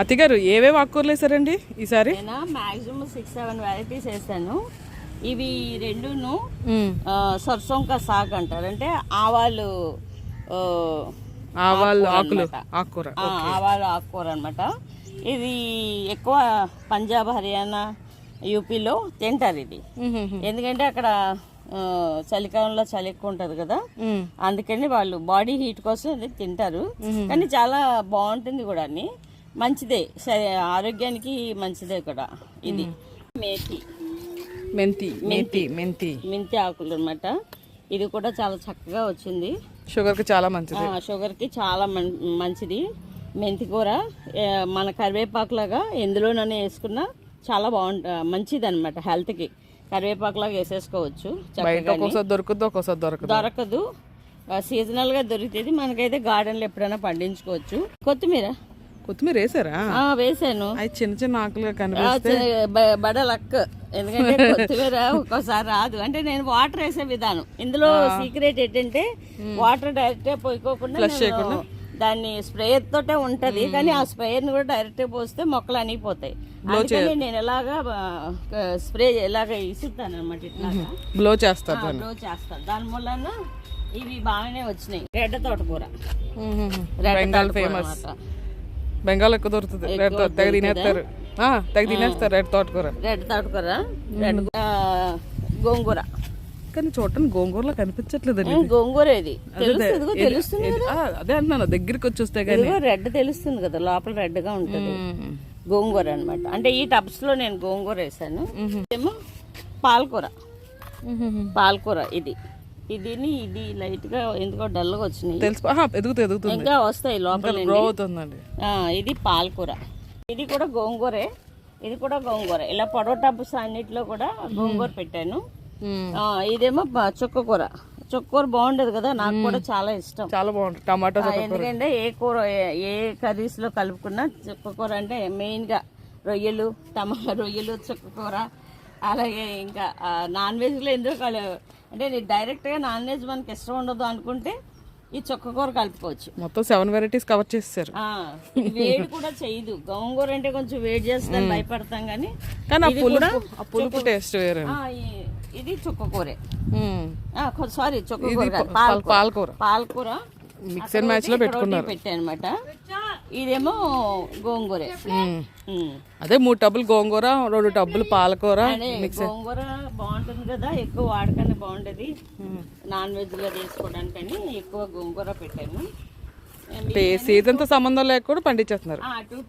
అతిగారు ఏవేవి ఆకుకూరలు వేసారండి ఈసారి? నేను మాక్సిమం 6-7 వెరైటీస్ వేసాను. ఇవి రెండును సర్సోంకా సాగ్ అంటారు, అంటే ఆవాలు ఆకులు ఆకుకూర, ఆవాలు ఆకుకూర అనమాట. ఇది ఎక్కువ పంజాబ్, హర్యానా, యూపీలో తింటారు ఇది. ఎందుకంటే అక్కడ చలికాలంలో చలి ఎక్కువ ఉంటుంది కదా, అందుకని వాళ్ళు బాడీ హీట్ కోసం ఇది తింటారు. కానీ చాలా బాగుంటుంది కూడా, అన్ని మంచిదే, ఆరోగ్యానికి మంచిదే కూడా. ఇది మెంతి ఆకులు అనమాట. ఇది కూడా చాలా చక్కగా వచ్చింది. షుగర్ కి చాలా మంచిది. షుగర్ కి చాలా మంచిది. మెంతి కూర మన కరివేపాకు లాగా ఎందులోనైనా వేసుకున్నా చాలా మంచిది అనమాట హెల్త్ కి. కరివేపాకు లాగా వేసేసుకోవచ్చు. దొరకదు, సీజనల్ గా దొరుకుతుంది. మనకైతే గార్డెన్ లో ఎప్పుడైనా పండించుకోవచ్చు. కొత్తిమీర వేసారా? వేసాను. అది చిన్న చిన్న ఆకులుగా కనిపిస్తాయి, బడ లక్. ఎందుకంటే కొత్తిమీర ఒక్కోసారి రాదు. అంటే నేను వాటర్ వేసే విధానం ఇందులో సీక్రెట్ ఏంటంటే, వాటర్ డైరెక్ట్ గా పోయికోకుండా దాన్ని స్ప్రేయర్ తోటే ఉంటది. కానీ ఆ స్ప్రేయర్ ని కూడా డైరెక్ట్ గా పోస్తే మొక్కలు అనిగిపోతాయి. అందుకని నేను ఎలాగా స్ప్రే ఎలాగ ఇసుతాను అనమాట, ఇట్లాగా బ్లో చేస్తాను. దాని మూలన ఇవి బాగానే వచ్చినాయి. రెడ్ తోటకూర, ఫేమస్. బెంగాల్ ఎక్కువ దొరుకుతుంది. తెగ తినేస్తారు. రెడ్ తోటకూర, రెడ్ గోంగూర. కానీ చూడటానికి గోంగూరలో కనిపించట్లేదు. గోంగూర ఇది తెలుస్తుంది, అదే అంటున్నాను, దగ్గరికి వచ్చి వస్తే కానీ రెడ్ తెలుస్తుంది కదా, లోపల రెడ్ గా ఉంటుంది. గోంగూర అనమాట. అంటే ఈ టబ్స్ లో నేను గోంగూర వేసాను. ఏమో పాలకూర ఇది లైట్ గా ఎందుకో డల్ గా వచ్చినాయి, ఇంకా వస్తాయి లోపల. ఇది పాలకూర, ఇది కూడా గోంగూరే. ఇలా పొడవ టబ్స్ అన్నిటిలో కూడా గోంగూర పెట్టాను. ఇదేమో చుక్కకూర బాగుండదు కదా, నాకు కూడా చాలా ఇష్టం. చాలా బాగుంటుంది టమాటో. ఎందుకంటే ఏ కర్రీస్ లో కలుపుకున్నా చుక్కకూర అంటే మెయిన్ గా రొయ్యలు, చుక్కకూర. అలాగే ఇంకా నాన్ వెజ్ లో ఎందుకు అంటే డైరెక్ట్ గా నాన్ వెజ్ మనకి ఇష్టం ఉండదు అనుకుంటే ఈ చుక్కకూర కలుపుకోవచ్చు. మొత్తం 7 వెరైటీస్ కవర్ చేస్తారు. వేడి కూడా చేయదు. గోంగూర అంటే కొంచెం వేడి చేస్తాను, భయపడతాం కానీ పులుపు టేస్ట్ వేరే. ఇది చుక్కకూరే, సారీ చుక్కకూర పాలకూర మిక్స్ అండ్ మ్యాచ్ లో పెట్టాను అనమాట. ఇదేమో గోంగూరే. అదే 3 టబ్బులు గోంగూర, 2 టబ్బులు పాలకూర. గోంగూర బాగుంటుంది కదా, ఎక్కువ వాడకాన్ని బాగుంటది నాన్ వెజ్ లో తీసుకోవడానికని ఎక్కువ గోంగూర పెట్టాను. సీజన్ తో సంబంధం లేకుండా పండించేస్తున్నారు.